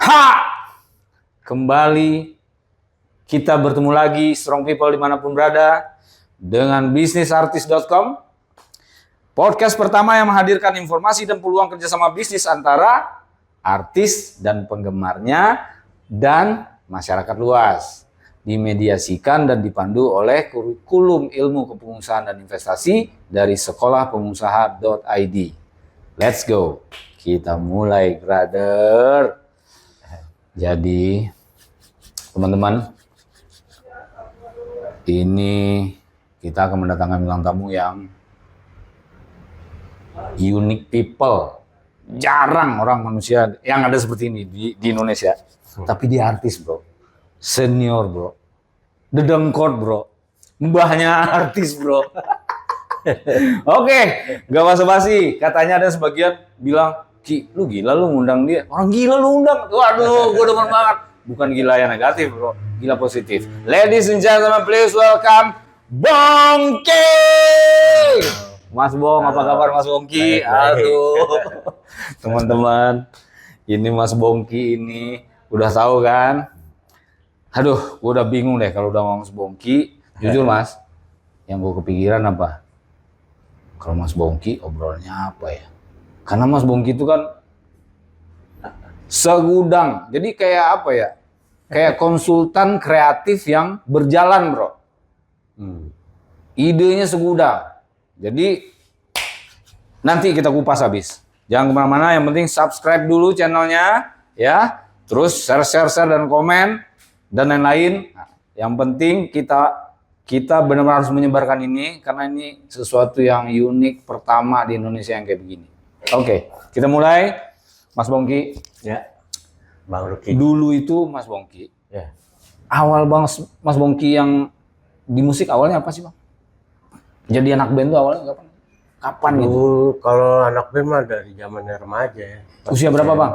Ha! Kembali kita bertemu lagi Strong People dimanapun berada dengan bisnisartis.com, podcast pertama yang menghadirkan informasi dan peluang kerjasama bisnis antara artis dan penggemarnya dan masyarakat luas. Dimediasikan dan dipandu oleh kurikulum ilmu kepengurusan dan investasi dari sekolahpengusaha.id. Let's go. Kita mulai, brother. Jadi, teman-teman, ini kita akan mendatangkan bintang tamu yang unique people. Jarang orang manusia yang ada seperti ini di Indonesia. Tapi dia artis, bro. Senior, bro. Dedengkot, bro. Mbahnya artis, bro. Oke, gak basa-basi. Katanya ada sebagian bilang, Ki, lu gila lu ngundang dia. Orang gila lu undang. Waduh, gue demen banget. Bukan gila yang negatif, bro. Gila positif. Ladies and gentlemen, please welcome Bongki. Mas Bong, apa kabar Mas Bongki? Aduh. Teman-teman, ini Mas Bongki ini udah tahu kan? Aduh, gue udah bingung deh kalau udah ngomong Mas Bongki. Jujur Mas, yang gue kepikiran apa? Kalau Mas Bongki obrolannya apa ya? Karena Mas Bongki itu kan segudang. Jadi kayak apa ya? Kayak konsultan kreatif yang berjalan, bro. Idenya segudang. Jadi nanti kita kupas habis. Jangan kemana-mana, yang penting subscribe dulu channelnya, ya. Terus share dan komen dan lain-lain. Nah, yang penting kita benar-benar harus menyebarkan ini karena ini sesuatu yang unik pertama di Indonesia yang kayak begini. Oke, kita mulai. Mas Bongki. Ya, Bang Ruki. Dulu itu Mas Bongki. Ya. Awal Bang Mas Bongki yang di musik awalnya apa sih, Bang? Jadi anak band tuh awalnya kapan? Kapan gitu? Kalau anak band mah dari zamannya remaja ya. Usia berapa, Bang?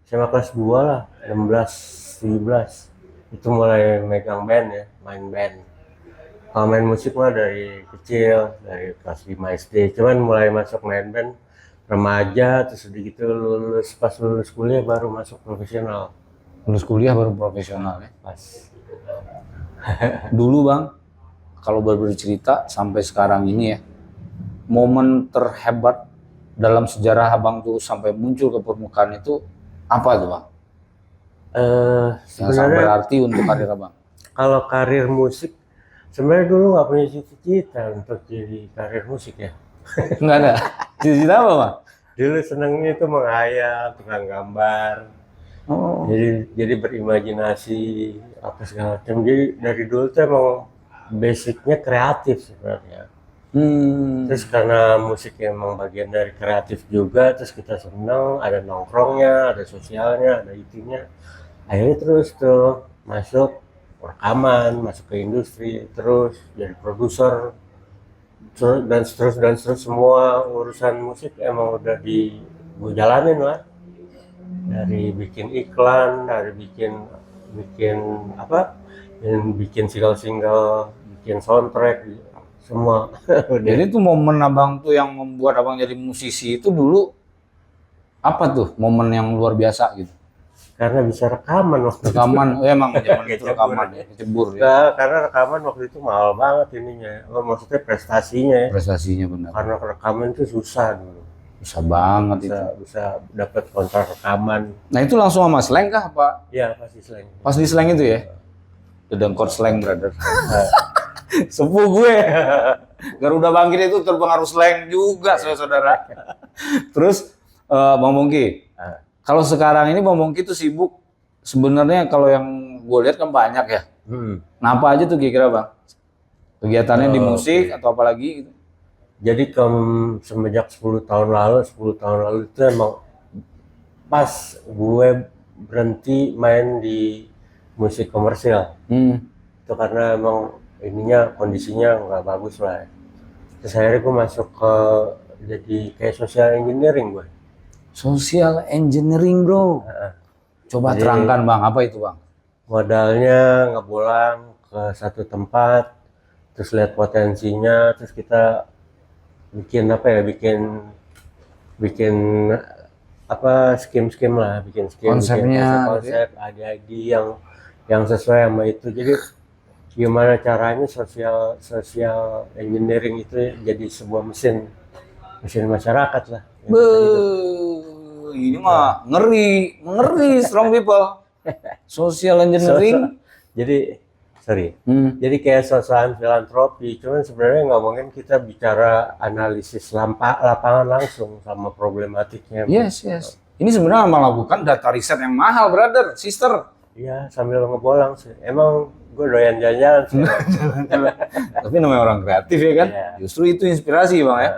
SMA kelas 2 lah, 16, 17. Itu mulai megang band ya, main band. Kalau main musik mah dari kecil, dari kelas 5 SD. Cuman mulai masuk main band remaja, terus sedikit pas lulus kuliah baru masuk profesional. Lulus kuliah baru profesional ya? Pas. Dulu Bang, kalau bercerita sampai sekarang ini ya, momen terhebat dalam sejarah Abang tuh sampai muncul ke permukaan itu apa tuh Bang? Yang sangat berarti untuk karir Abang. Kalau karir musik, sebenarnya dulu nggak punya cita-cita untuk jadi karir musik ya. Nggak ada. Cita-cita apa Bang? Dulu senengnya itu menghayal, tukang gambar. Oh. Jadi berimajinasi apa segala macam. Jadi dari dulu tuh emang basicnya kreatif sebenarnya. Terus karena musik emang bagian dari kreatif juga, terus kita seneng, ada nongkrongnya, ada sosialnya, ada itunya. Akhirnya terus tuh masuk rekaman, masuk ke industri, terus jadi produser, dan seterus semua urusan musik emang udah gue jalanin lah. Dari bikin iklan, dari bikin apa, dan bikin single, bikin soundtrack, semua. Jadi itu momen Abang tuh yang membuat Abang jadi musisi itu dulu apa tuh momen yang luar biasa gitu? Karena bisa rekaman waktu Rekaman, emang zaman itu rekaman ya, kecebur ya. Nah, karena rekaman waktu itu mahal banget ininya. Maksudnya prestasinya ya. Prestasinya benar. Karena rekaman itu susah dulu. Susah banget itu. Bisa dapat kontrak rekaman. Nah itu langsung sama slang kah Pak? Iya, pasti slang. Pas di slang itu ya? Dedengkot slang, brother. Sepuh gue. Garuda Bangkit itu terpengaruh slang juga, saudara. Terus Bang Bongki, kalau sekarang ini Bang Bongki tuh sibuk, sebenarnya kalau yang gue lihat kan banyak ya. Nah apa aja tuh kira-kira Bang? Kegiatannya di musik atau apa lagi gitu? Jadi semenjak 10 tahun lalu itu emang pas gue berhenti main di musik komersial. Itu karena emang kondisinya nggak bagus lah. Terus akhirnya gue masuk ke jadi kayak social engineering gue. Social engineering bro. Coba jadi, terangkan Bang, apa itu Bang? Modalnya ngebulang ke satu tempat, terus lihat potensinya, terus kita bikin apa skim lah, bikin skim, Konsepnya, konsep ide yang sesuai sama itu. Jadi gimana caranya sosial engineering itu jadi sebuah mesin masyarakat lah. Ini mah ngeri strong people. Social engineering. Jadi jadi kayak sosokan filantropi, cuman sebenarnya ngomongin kita bicara analisis lapangan langsung sama problematiknya. Yes. Ini sebenarnya melakukan data riset yang mahal, brother, sister. Iya, sambil ngebolang sih. Emang gue doyan jalan-jalan sih. Tapi namanya orang kreatif ya kan. Iya. Justru itu inspirasi bang ya.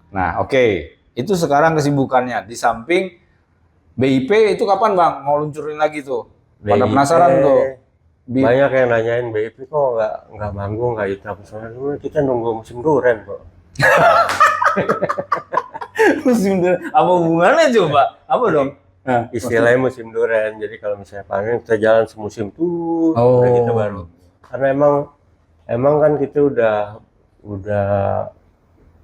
Nah oke. Itu sekarang kesibukannya. Di samping BIP itu kapan bang mau luncurin lagi tuh? Pada BIP, penasaran tuh. Banyak yang nanyain BIP kok nggak manggung, nggak itu apa soalnya kita nunggu musim duren kok. Musim durian. Apa hubungannya coba? Apa dong? Nah, Istilahnya musim duren. Jadi kalau misalnya panen kita jalan semusim tuh, Oh. udah kita baru. Karena emang kan kita udah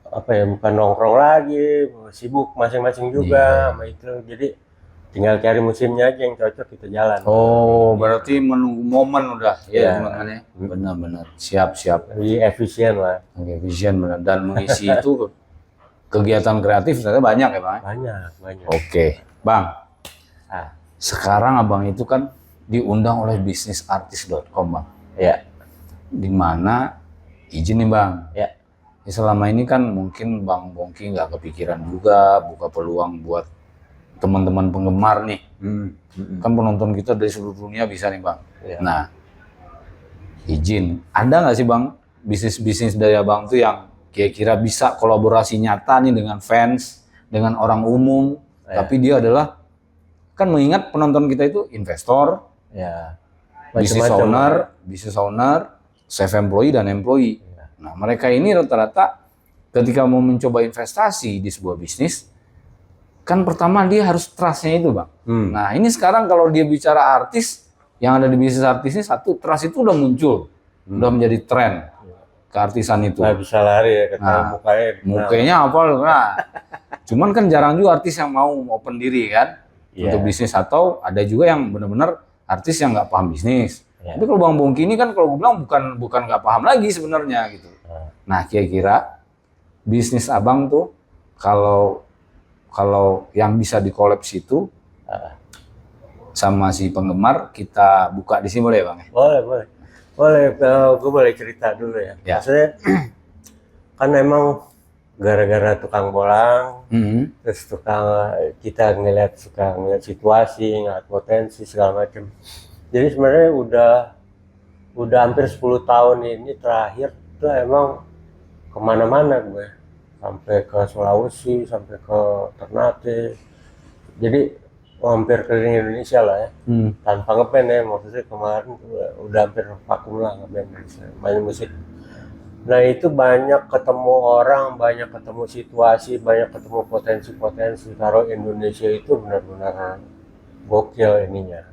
apa ya, bukan nongkrong lagi, sibuk masing-masing juga sama itu. Jadi tinggal cari musimnya aja yang cocok kita jalan. Oh, berarti menunggu momen udah Iya. ya teman-teman ya. Benar-benar. Siap. Lebih efisien lah. Oke, vision benar. Dan mengisi itu kegiatan kreatif ternyata banyak ya, Bang. Banyak. Oke, Bang. Sekarang Abang itu kan diundang oleh bisnisartis.com, Bang. Ya. Di mana izin nih, Bang. Ya. Selama ini kan mungkin Bang Bongki nggak kepikiran juga buka peluang buat teman-teman penggemar nih. Kan penonton kita dari seluruh dunia bisa nih, Bang. Ya. Nah, izin. Ada nggak sih, Bang, bisnis-bisnis dari Abang tuh yang kira-kira bisa kolaborasi nyata nih dengan fans, dengan orang umum, tapi dia adalah, kan mengingat penonton kita itu investor, Ya. business owner, self-employee dan employee. Nah, mereka ini rata-rata ketika mau mencoba investasi di sebuah bisnis, kan pertama dia harus trust-nya itu, Bang. Nah, ini sekarang kalau dia bicara artis, yang ada di bisnis artis ini, satu, trust itu udah muncul, udah menjadi tren keartisan itu. Nggak bisa lari ya, kata Mukanya apa? Nah, cuman kan jarang juga artis yang mau open diri kan untuk bisnis, atau ada juga yang benar-benar artis yang nggak paham bisnis. Tapi kalau Bang Bongki ini kan kalau gue bilang bukan nggak paham lagi sebenarnya gitu. Nah, kira-kira bisnis Abang tuh kalau yang bisa di-collapse itu sama si penggemar, kita buka di sini boleh, Bang? Boleh. Gue boleh cerita dulu ya. Maksudnya kan emang gara-gara tukang bolang, terus kita suka ngeliat situasi, ngeliat potensi segala macam. Jadi sebenarnya udah hampir 10 tahun ini terakhir tuh emang kemana-mana gue, sampai ke Sulawesi, sampai ke Ternate. Jadi hampir keliling Indonesia lah ya, tanpa ngeband ya. Maksudnya kemarin udah hampir vakum lah ngeband, main musik. Nah itu banyak ketemu orang, banyak ketemu situasi, banyak ketemu potensi-potensi. Kalau Indonesia itu benar-benar gokil ininya,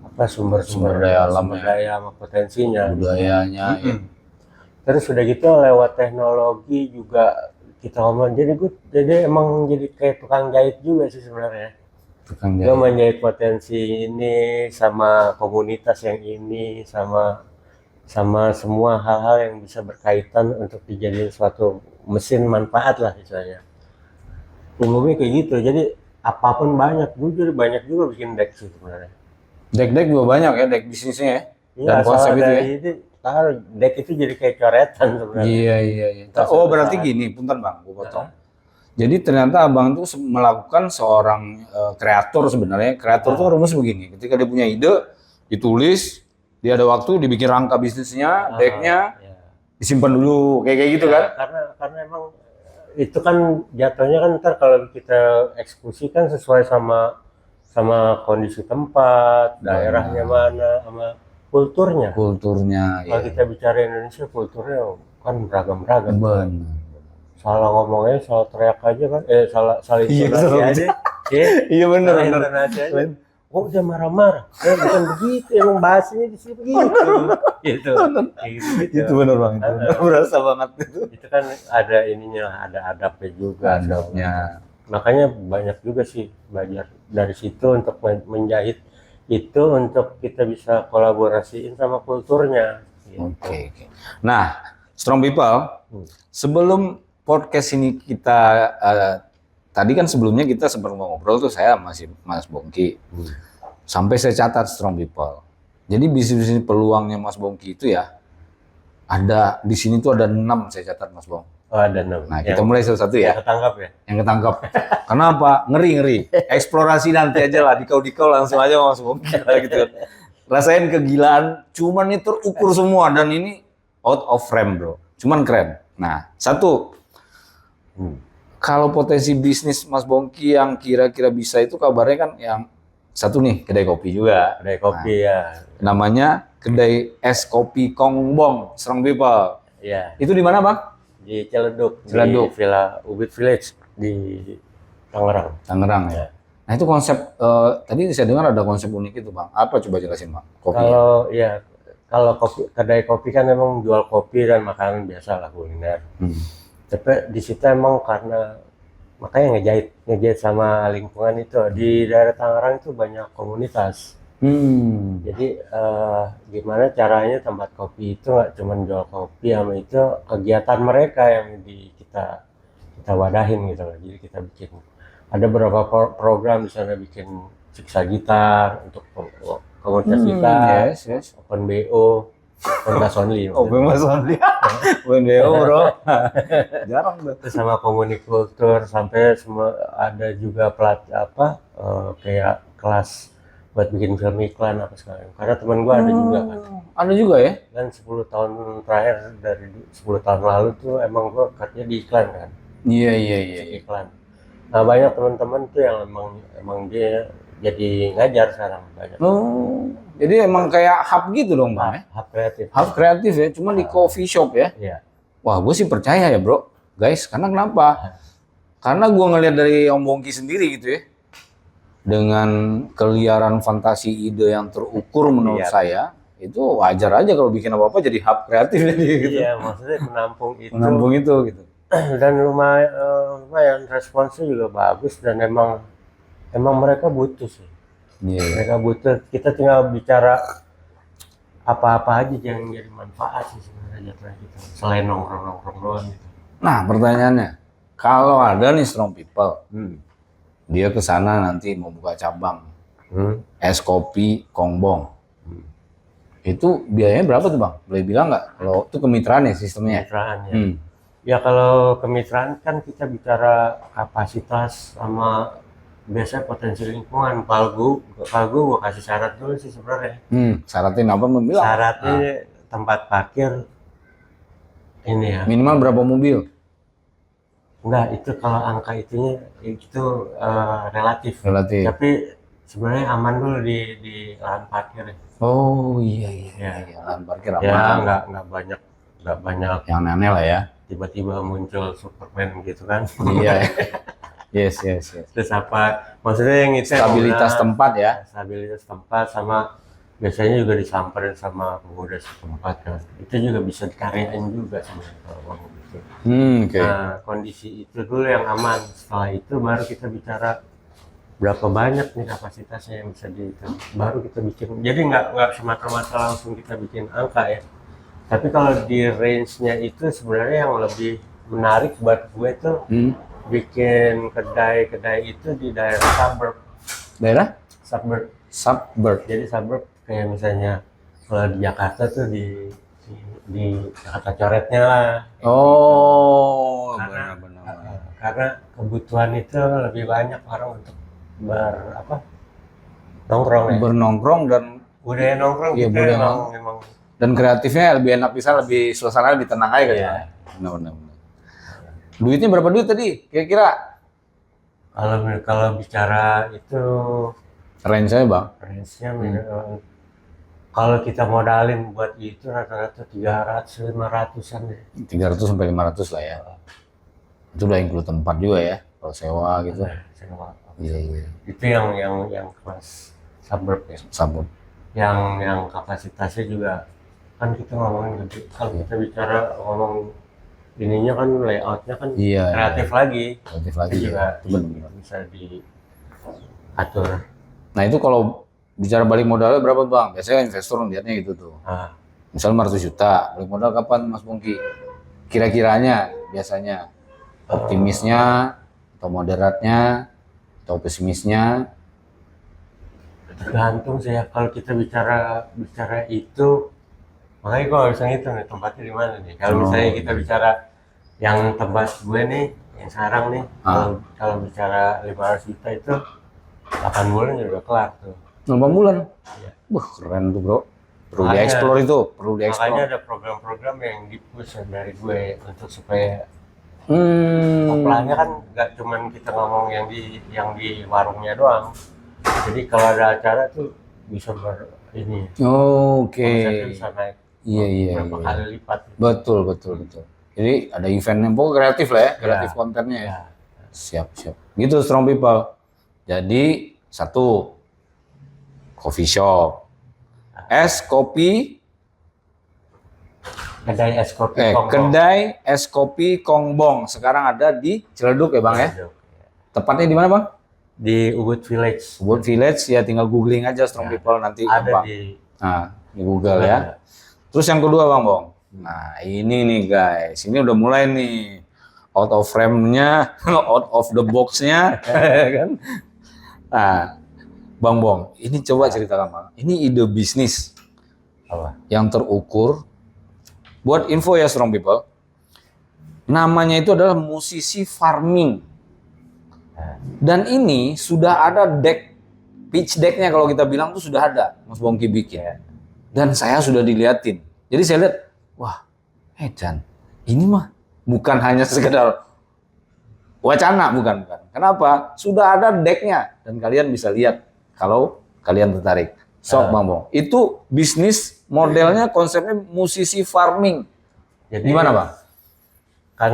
apa sumber daya alam, sama potensinya, budayanya. Terus udah gitu lewat teknologi juga kita ngomong. Jadi emang jadi kayak tukang jahit juga sih sebenarnya. Gue menjahit potensi ini sama komunitas yang ini, sama semua hal-hal yang bisa berkaitan untuk dijadiin suatu mesin manfaat lah misalnya. Umumnya kayak gitu. Jadi apapun banyak. Gue jadi banyak juga bikin deck sih sebenarnya. Deck juga banyak ya, deck bisnisnya ya. Iya, Dan konsep itu ya. Deck itu jadi kayak coretan sebenarnya. Iya. Oh, berarti gini, punten Bang, gue potong. Jadi ternyata Abang tuh melakukan seorang kreator sebenarnya. Kreator tuh rumus begini, ketika dia punya ide, ditulis, dia ada waktu, dibikin rangka bisnisnya, decknya, disimpan dulu, kayak gitu kan? Karena emang itu kan jatuhnya kan ntar kalau kita eksekusi kan sesuai sama kondisi tempat, daerahnya mana, sama kulturnya. Kalau kita bicara Indonesia, kulturnya kan beragam-beragam. Benar. Salah ngomongnya, salah teriak aja kan, salah intonasi aja. Iya benar. Intonasi aja. Oh udah marah-marah, bukan begitu, emang bahasanya di sini begitu. Itu benar Bang, itu berasa banget itu. Itu kan ada ininya, ada adabnya juga. Adabnya. makanya banyak juga sih belajar dari situ untuk menjahit itu untuk kita bisa kolaborasiin sama kulturnya. Gitu. Oke. Nah, Strong People, sebelum podcast ini kita tadi kan sebelumnya kita sempat ngobrol tuh saya masih Mas Bongki. Sampai saya catat Strong People. Jadi bisnis peluangnya Mas Bongki itu ya ada di sini tuh ada 6 saya catat Mas Bong. Oh, ada 6. Nah, kita mulai satu-satu ya. Yang ketangkap ya? Yang ketangkap. Kenapa? Ngeri. Eksplorasi nanti aja lah, dikau-dikau langsung aja Mas Bongki gitu. Rasain kegilaan, cuman ini terukur semua dan ini out of frame, bro. Cuman keren. Nah, satu, kalau potensi bisnis Mas Bongki yang kira-kira bisa itu kabarnya kan yang satu nih, kedai kopi juga. Kedai kopi ya. Namanya kedai es kopi Kongbong, Strong People. Ya. Itu di mana, Bang? Di Ciledug, Ciledug. di Villa Ubud Village di Tangerang. Tangerang ya. Nah, itu konsep tadi saya dengar ada konsep unik itu, Bang. Apa coba jelasin, Bang? Kopi. Kalau kopi, kedai kopi kan memang jual kopi dan makanan biasa lah, kuliner. Tapi di situ emang karena makanya ngejahit sama lingkungan itu di daerah Tangerang itu banyak komunitas. Jadi gimana caranya tempat kopi itu nggak cuma jual kopi, sama itu kegiatan mereka yang kita wadahin gitu loh. Jadi kita bikin ada beberapa program di sana, bikin siksa gitar untuk komunitas gitar, Yes. open BO, pentas only. Open Mas Only. Open BO, bro. Jarang tuh. Terus sama komunikultur, sampai semua ada juga kayak kelas buat bikin film iklan apa sekarang. Karena teman gua ada juga kan. Ada juga ya? Dan 10 tahun terakhir, dari 10 tahun lalu tuh emang gua kerja di iklan kan. Iya. Iklan. Nah, banyak teman-teman tuh yang emang dia jadi ngajar sekarang banyak. Oh, jadi emang kayak hub gitu dong, Bang ya? Hub kreatif. Hub kreatif ya, cuma di coffee shop ya? Iya. Wah, gue sih percaya ya, bro. Guys, karena kenapa? Karena gue ngeliat dari Om Bongki sendiri gitu ya. Dengan keliaran fantasi ide yang terukur menurut saya, itu wajar aja kalau bikin apa-apa jadi hub kreatif jadi gitu. Iya, maksudnya menampung itu. Menampung itu gitu. Dan lumayan responsnya juga bagus, dan emang mereka butuh sih. Iya. Mereka butuh, kita tinggal bicara apa-apa aja yang jadi manfaat sih sebenarnya jatuhnya gitu. Selain nongkrong doang gitu. Nah, pertanyaannya, kalau ada nih Strong People, dia ke sana nanti mau buka cabang es kopi Kongbong. Itu biayanya berapa tuh, Bang? Boleh bilang nggak? Kalau itu kemitraan ya sistemnya? Kemitraan ya. Ya kalau kemitraan kan kita bicara kapasitas sama biasanya potensi lingkungan. Kalau gua kasih syarat dulu sih sebenarnya. Syaratnya apa membilang? Syaratnya tempat parkir ini ya. Minimal berapa mobil? Enggak, itu kalau angka itunya itu relatif. Tapi sebenarnya aman dulu di lahan parkir. Oh iya. Lahan parkir aman. Ya nggak banyak yang aneh lah ya. Tiba-tiba muncul Superman gitu kan. Iya. Yes. Terus apa? Maksudnya yang itu stabilitas tempat ya. Stabilitas tempat, sama biasanya juga disamperin sama pemuda setempat kan. Itu juga bisa dikaryain juga sebenarnya kalau gitu. Okay. Nah, kondisi itu dulu yang aman. Setelah itu baru kita bicara berapa banyak nih kapasitasnya yang bisa baru kita bikin. Jadi nggak semata-mata langsung kita bikin angka ya. Tapi kalau di range-nya itu sebenarnya yang lebih menarik buat gue tuh bikin kedai itu di daerah suburb. Daerah? Suburb. Jadi suburb kayak misalnya kalau di Jakarta tuh di Jakarta coretnya lah. Oh, benar. Karena kebutuhan itu lebih banyak orang untuk nongkrong ya. Bernongkrong dan budaya nongkrong iya, gitu memang. Dan kreatifnya lebih enak, bisa lebih suasana lebih tenang aja kan. Iya. Benar. Duitnya berapa duit tadi kira-kira? Kalau bicara itu range-nya, Bang. Range-nya kalau kita modalin buat itu rata-rata 300-500an deh. 300 sampai 500 lah ya. Itu udah include tempat juga ya, kalau sewa gitu. Sewa. Iya. Itu yang kelas suburb ya. Suburb. Yang kapasitasnya juga kan kita ngomongin gede. Kalau kita bicara ngomong ininya kan layoutnya kan Iya, kreatif lagi. kreatif lagi Itu juga ya. Itu benar. bisa diatur. Nah itu kalau bicara balik modalnya berapa bang? Biasanya investor lihatnya gitu tuh. Nah, Misalnya 500 juta, balik modal kapan Mas Bongki? Kira-kiranya biasanya optimisnya atau moderatnya atau pesimisnya? tergantung sih ya, kalau kita bicara itu, makanya gue harus ngitung nih tempatnya di mana nih. Kalau misalnya kita bicara yang tempat gue nih, yang sekarang nih, kalau bicara 500 juta itu 8 bulan ya udah kelar tuh. 8 bulan? Iya. Wah keren tuh bro. Perlu Makanya- dieksplor itu, perlu dieksplor. Makanya ada program-program yang di-push dari gue untuk supaya Hmm. offline-nya kan nggak cuman kita ngomong yang di warungnya doang. Jadi kalau ada acara tuh bisa ini Oke. omsetnya bisa naik Iya. berapa kali lipat. Betul. Jadi ada eventnya, pokoknya kreatif lah ya, kreatif kontennya ya. Ya. Siap. Gitu strong people. Jadi satu coffee shop, es kopi, Kedai es kopi Kongbong. kedai es kopi Kongbong. Sekarang ada di Ciledug ya bang ya. Tepatnya di mana bang? Di Ubud Village. Ubud Village ya, tinggal googling aja strong people nanti Ada gampang. Di Google ya. Terus yang kedua bang Bong. Nah ini nih guys, ini udah mulai nih out of frame-nya, out of the box-nya, kan? Nah, Bang Bong, ini coba ceritakan bang. Ini ide bisnis Apa? yang terukur. Buat info ya strong people, namanya itu adalah musisi farming. Dan ini sudah ada deck, pitch decknya kalau kita bilang tuh sudah ada, Mas Bongki bikin. Dan saya sudah diliatin. Jadi saya lihat, wah, Jan, ini mah bukan hanya sekedar wacana, bukan. Kenapa? Sudah ada decknya dan kalian bisa lihat kalau kalian tertarik. Sok Bang Bong. Itu bisnis modelnya, konsepnya musisi farming. Jadi Gimana Bang? kan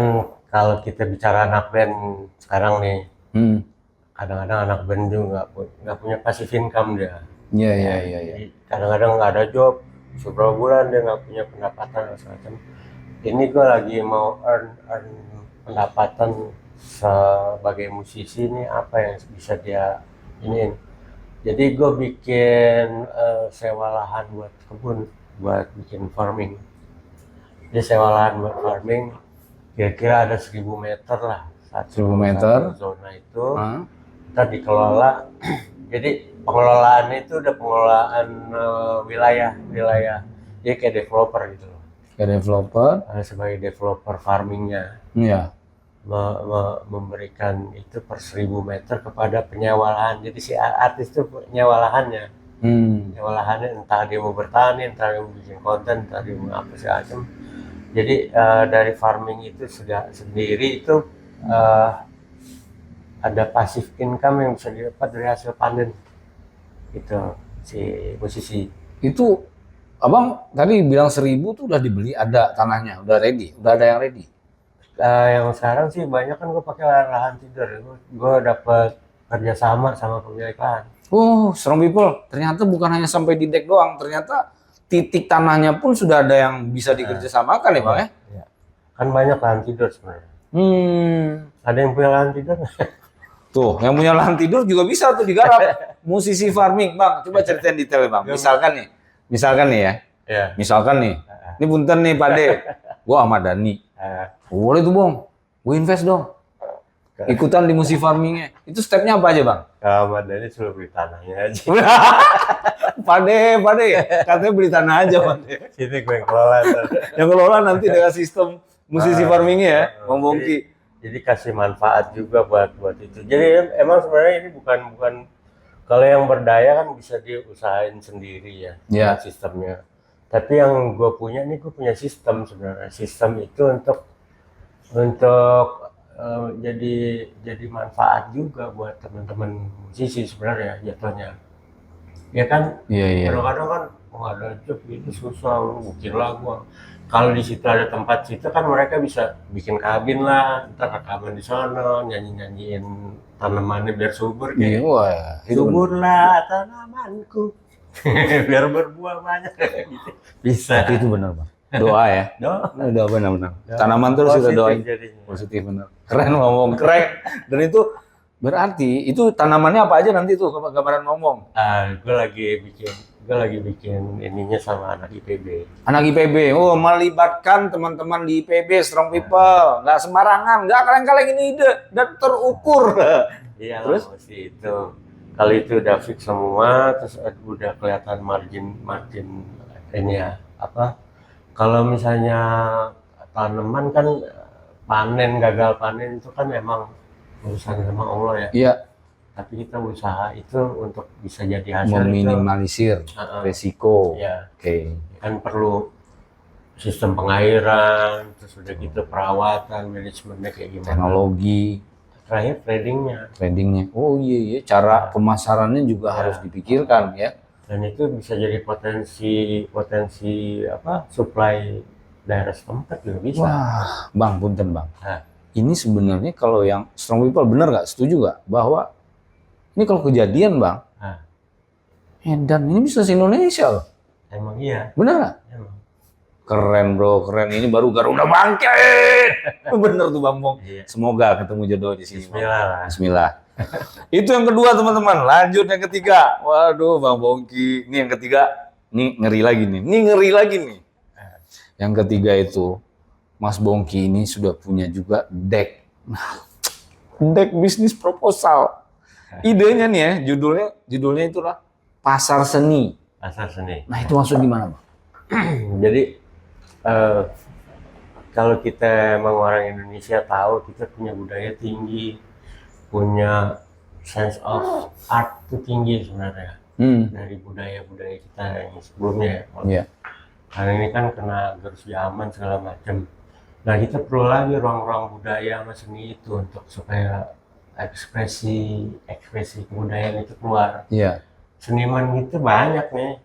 kalau kita bicara anak band sekarang nih, kadang-kadang anak band juga nggak punya passive income dia. Iya. Jadi kadang-kadang nggak ada job, beberapa bulan dia nggak punya pendapatan dan semacam. Ini gue lagi mau earn pendapatan sebagai musisi nih, apa yang bisa dia iniin. Jadi gue bikin sewa lahan buat kebun, buat bikin farming. Jadi sewa lahan buat farming, kira-kira ada 1.000 meter lah. 1.000 meter. Satu zona itu, kita dikelola. Jadi pengelolaannya itu udah pengelolaan wilayah. Dia kayak developer gitu loh. Kayak developer. Sebagai developer farmingnya. Iya. Memberikan itu per 1.000 meter kepada penyewa lahan. Jadi si artis itu penyewa lahannya. Penyewa lahannya, entah dia mau bertani, entah dia mau bikin konten, entah dia mau apa segala. Jadi dari farming itu sudah sendiri itu ada passive income yang bisa didapat dari hasil panen. Itu si musisi. Itu abang tadi bilang 1.000 tuh udah dibeli, ada tanahnya, udah ready, udah ada yang ready. Yang sekarang sih banyak kan gue pakai lahan tidur. Gue dapet kerjasama sama pemilik lahan. Oh, strong people. Ternyata bukan hanya sampai di deck doang. Ternyata titik tanahnya pun sudah ada yang bisa dikerjasamakan ya bang ya? Ya. Kan banyak lahan tidur sebenarnya. Ada yang punya lahan tidur? Tuh, yang punya lahan tidur juga bisa tuh digarap. Musisi farming, bang. Coba ceritain detail bang. Misalkan nih ya. Ya. Misalkan nih. Ini punten nih Pak De. Gua sama Dani. Boleh tuh bang. Gue invest dong. Ikutan di musisi farmingnya. Itu stepnya apa aja bang? Kalau Madani suruh beli tanahnya aja. Pak De. Katanya beli tanah aja Pak De. Sini gue yang kelola. Yang kelola nanti dengan sistem musisi farmingnya ya, Bang Bongki. Jadi kasih manfaat juga buat itu. Jadi emang sebenarnya ini bukan kalau yang berdaya kan bisa diusahain sendiri ya, sistemnya. Tapi yang gue punya sistem sebenarnya. Sistem itu untuk jadi manfaat juga buat teman-teman musisi sebenarnya jatuhnya. Ya kan? Iya. Kadang-kadang kan ada job itu susah, bikin lagu. Kalau di situ ada tempat situ kan mereka bisa bikin kabin lah, ntar rekaman di sana, nyanyiin tanamannya biar subur. Iya, wah, Suburlah tanamanku, biar berbuah banyak. Gitu. Bisa. Tapi itu benar bang. Doa ya. Doa. Udah benar-benar. Tanaman terus kita Positif doain. jadinya. Positif benar. Keren ngomong, keren. Dan itu berarti itu tanamannya apa aja nanti tuh gambaran ngomong. Gue lagi bikin ininya sama anak IPB. Anak IPB, oh melibatkan teman-teman di IPB, Strong People, nggak sembarangan, nggak kaleng-kaleng ini ide dan terukur. Iya, Terus? mesti itu. Kalau itu udah fix semua, terus udah kelihatan margin ini ya apa? Kalau misalnya tanaman kan gagal panen itu kan memang urusan sama Allah ya. Iya, Tapi kita usaha itu untuk bisa jadi hasil meminimalisir itu, resiko. ya Oke. kan perlu sistem pengairan, terus udah gitu perawatan, manajemennya kayak gimana. Teknologi, Terakhir tradingnya. Oh iya, iya. Cara pemasarannya juga Ya. harus dipikirkan ya. Dan itu bisa jadi potensi apa supply daerah setempat juga bisa. Wah, Bang, punten Bang. Nah. Ini sebenarnya kalau yang Strong People benar nggak? Setuju nggak bahwa ini kalau kejadian Bang, Nah. Medan ini bisa se-Indonesia loh. Emang iya. Bener nggak? Emang. Keren bro, keren. Ini baru Garuda bangkit. Bener tuh Bang Bong. Iya. Semoga ketemu jodoh di sini. Bang. Bismillah lah. Bismillah. Itu yang kedua teman-teman. Lanjut yang ketiga. Waduh Bang Bongki. Ini yang ketiga. Ini ngeri lagi nih. Ini ngeri lagi nih. Yang ketiga itu Mas Bongki ini sudah punya juga deck. Deck bisnis proposal. Idenya nih ya, judulnya itulah Pasar Seni. Pasar seni. Nah itu maksud gimana Bang? Jadi kalau kita emang orang Indonesia tahu kita punya budaya tinggi, punya sense of art itu tinggi sebenarnya dari budaya-budaya kita yang sebelumnya ya. Iya. Karena ini kan kena gerus zaman segala macam. Nah kita perlu lagi ruang-ruang budaya sama seni itu untuk supaya ekspresi kebudayaan itu keluar. Iya. Seniman itu banyak nih,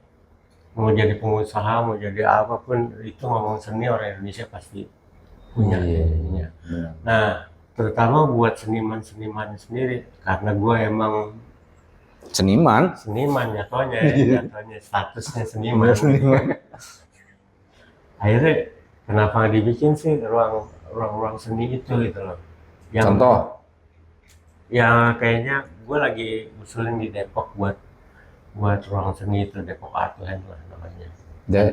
mau jadi pengusaha, mau jadi apapun itu ngomong seni orang Indonesia pasti punya. Iya. Nah, terutama buat seniman sendiri, karena gue emang Seniman. jatuhnya statusnya seniman. Akhirnya kenapa nggak dibikin sih ruang seni itu gitu loh. Contoh. Ya kayaknya gue lagi usulin di Depok buat ruang seni itu, Depok Artland lah namanya.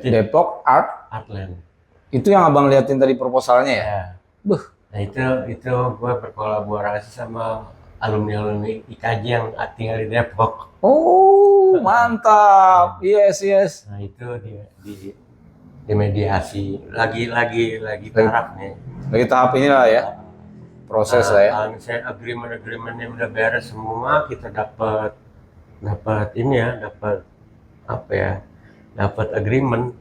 Depok Artland. itu yang abang liatin tadi proposalnya ya? Ya. Buh. Nah itu gue berkolaborasi sama alumni IKJ yang tinggal di Depok. Oh mantap, yes. Nah itu di mediasi lagi taraf nih. Lagi tahap inilah ya, proses lah ya. Kalau misalnya agreementnya udah beres semua, kita dapat ini ya, dapat agreement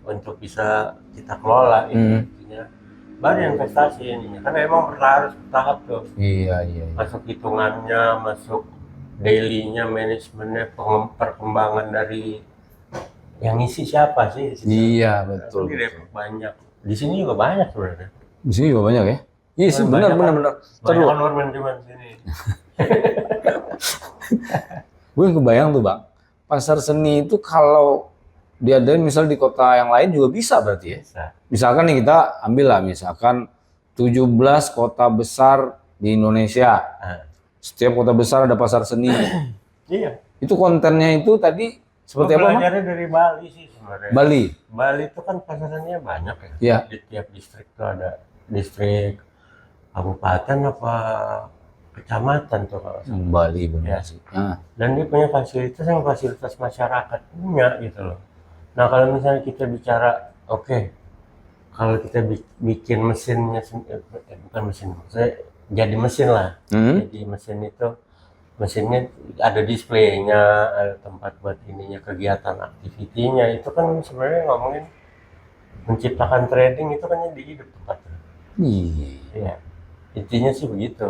untuk bisa kita kelola itu intinya. Baru investasi ininya, kan memang harus bertahap tuh. Iya. Masuk hitungannya, masuk daily-nya, manajemennya, perkembangan dari yang ngisi siapa sih? Iya betul. Di Depok banyak, di sini juga banyak sebenarnya. Di sini juga banyak ya? Iya sih benar. Banyak Norman cuma di sini. Gue kebayang tuh Bang, pasar seni itu kalau diadain misal di kota yang lain juga bisa berarti ya? Bisa. Misalkan nih kita ambil lah misalkan 17 kota besar di Indonesia. Setiap kota besar ada pasar seni. Iya. Itu kontennya itu tadi seperti apa Bang? Belajarnya dari Bali sih sebenarnya. Bali itu kan pasarnya banyak ya. Iya. Di tiap distrik tuh ada distrik, kabupaten apa kecamatan tuh kalau salah. Bali benar Ya. sih. Nah. Dan dia punya fasilitas yang fasilitas masyarakat punya gitu loh. Nah kalau misalnya kita bicara, oke, kalau kita bikin mesinnya, bukan mesin, saya jadi mesin lah. Jadi mesinnya ada displaynya, ada tempat buat ininya, kegiatan aktivitinya, itu kan sebenarnya ngomongin menciptakan trading itu kan di hidup tempatnya. Iya. Intinya sih begitu.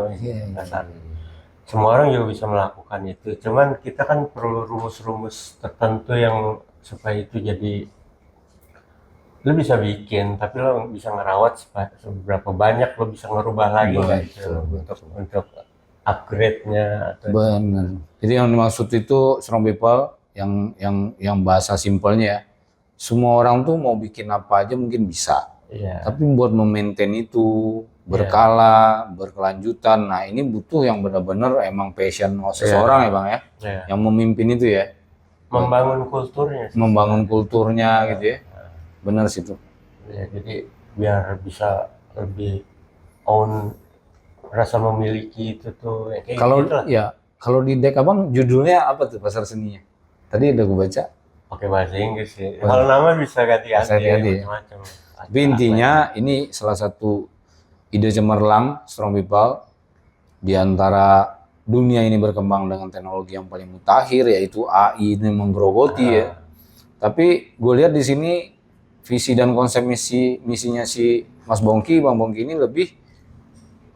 Semua orang juga bisa melakukan itu. Cuman kita kan perlu rumus-rumus tertentu yang supaya itu jadi, lo bisa bikin, tapi lo bisa ngerawat seberapa banyak lo bisa ngerubah lagi gitu, untuk upgrade-nya. Benar. Jadi yang dimaksud itu Strong People yang bahasa simpelnya ya, semua orang tuh mau bikin apa aja mungkin bisa. Iya. Tapi buat memaintain itu berkala, berkelanjutan, nah ini butuh yang benar-benar emang passion seseorang ya Bang ya, Iya. yang memimpin itu ya, Membangun kulturnya. membangun kulturnya gitu ya, benar sih tuh. Ya, jadi biar bisa lebih own rasa memiliki itu tuh ya, kayak Kalau gitu lah. ya, kalau di deck Abang judulnya apa tuh pasar seninya? Tadi udah gue baca. Pakai bahasa Inggris sih. Kalau nama bisa ganti-ganti Bisa ganti ya. macam-macam. Tapi intinya ini salah satu ide cemerlang Strong People di antara dunia ini berkembang dengan teknologi yang paling mutakhir yaitu AI ini menggerogoti ya. Tapi gue lihat di sini visi dan konsep misinya si Mas Bongki, Bang Bongki ini lebih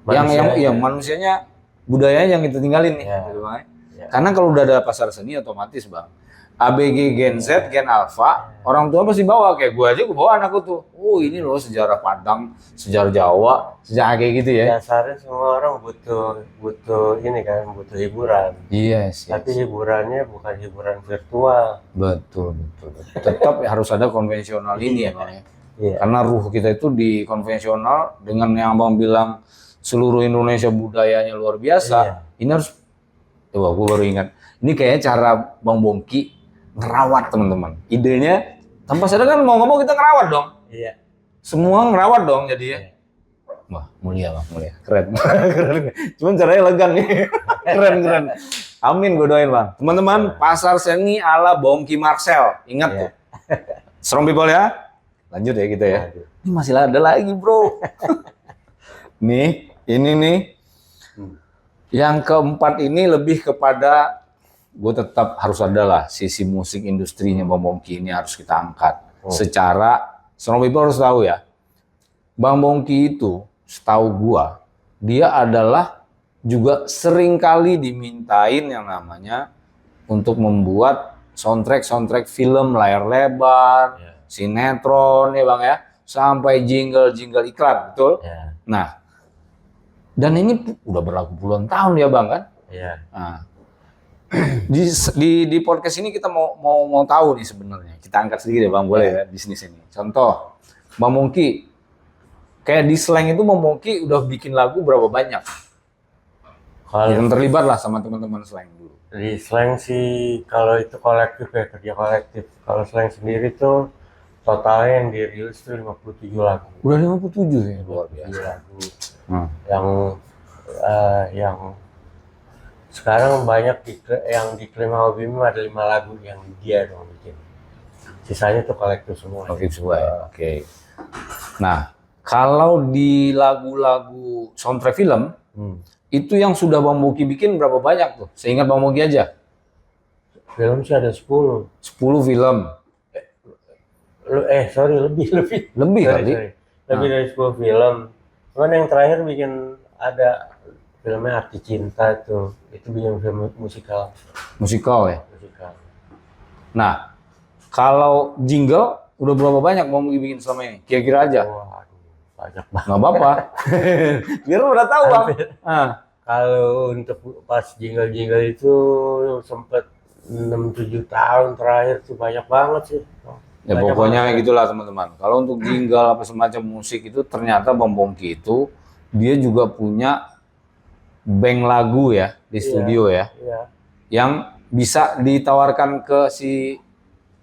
yang manusianya, budayanya yang kita tinggalin nih, gitu, Bang. Karena kalau udah ada pasar seni otomatis Bang. ABG Gen Z, Gen Alpha, orang tua pasti bawa kayak gue aja, gue bawa anakku tuh. Oh ini loh sejarah Padang, sejarah Jawa, sejarah kayak gitu ya. Dasarnya semua orang butuh ini kan, butuh hiburan. Yes. Tapi hiburannya bukan hiburan virtual. Betul. Tetap harus ada konvensional ini ya Bang ya. Iya. Karena ruh kita itu di konvensional dengan yang Abang bilang seluruh Indonesia budayanya luar biasa. Ini harus, wah gue baru ingat. Ini kayaknya cara Bang Bongki ngerawat teman-teman. Idenya tanpa sadar kan mau ngomong kita ngerawat dong. Iya. Semua ngerawat dong jadi ya. Wah mulia Bang, mulia. Keren. Keren. Cuman caranya elegan nih. Keren. Amin gue doain Bang. Teman-teman, pasar seni ala Bongki Marcel. Ingat tuh. Strong People ya. Lanjut ya kita ya. Ini masih ada lagi bro. Nih, ini nih. Yang keempat ini lebih kepada gue tetap harus ada lah sisi musik industrinya Bang Bongki ini harus kita angkat. Secara Strong People harus tahu ya. Bang Bongki itu setahu gua dia adalah juga seringkali dimintain yang namanya untuk membuat soundtrack film layar lebar, sinetron ya Bang ya, sampai jingle iklan, betul? Nah, dan ini udah berlaku puluhan tahun ya Bang kan? Iya. Nah, di podcast ini kita mau tahu nih sebenarnya. Kita angkat sedikit ya Bang, boleh ya bisnis ini. Contoh, Bang Bongki, kayak di Slang itu Bang Bongki udah bikin lagu berapa banyak? Kalau Yang terlibat lah sama teman-teman Slang dulu. di Slang sih kalau itu kolektif ya, kerja kolektif. Kalau Slang sendiri tuh totalnya yang dirilis tuh 57 lagu. Udah 57 ya, luar biasa. Lagu yang sekarang banyak yang diklaim sama Bim ada 5 lagu yang dia dong bikin. Sisanya tuh kolektif semua. Kolektif semua ya. Oke. Nah, kalau di lagu-lagu soundtrack film, itu yang sudah Bang Bongki bikin berapa banyak tuh? Seingat Bang Bongki aja. Film sih ada 10. 10 film. Sorry, lebih. Lebih kali. Lebih dari 10 film. Cuman yang terakhir bikin ada filmnya Arti Cinta tuh. Itu bikin film musikal. Musikal ya. Musikal. Nah, kalau jingle udah berapa banyak Bang Bongki bikin selama ini? Kira-kira aja. Waduh, banyak banget. Nggak apa-apa. Biar udah tahu Bang. Kalau untuk pas jingle-jingle itu sempet 6-7 tahun terakhir tuh banyak banget sih. Ya Banyak pokoknya banget. gitulah teman-teman. Kalau untuk jingle apa semacam musik itu ternyata Bang Bongki itu dia juga punya bank lagu ya di studio ya. Iya. Yang bisa ditawarkan ke si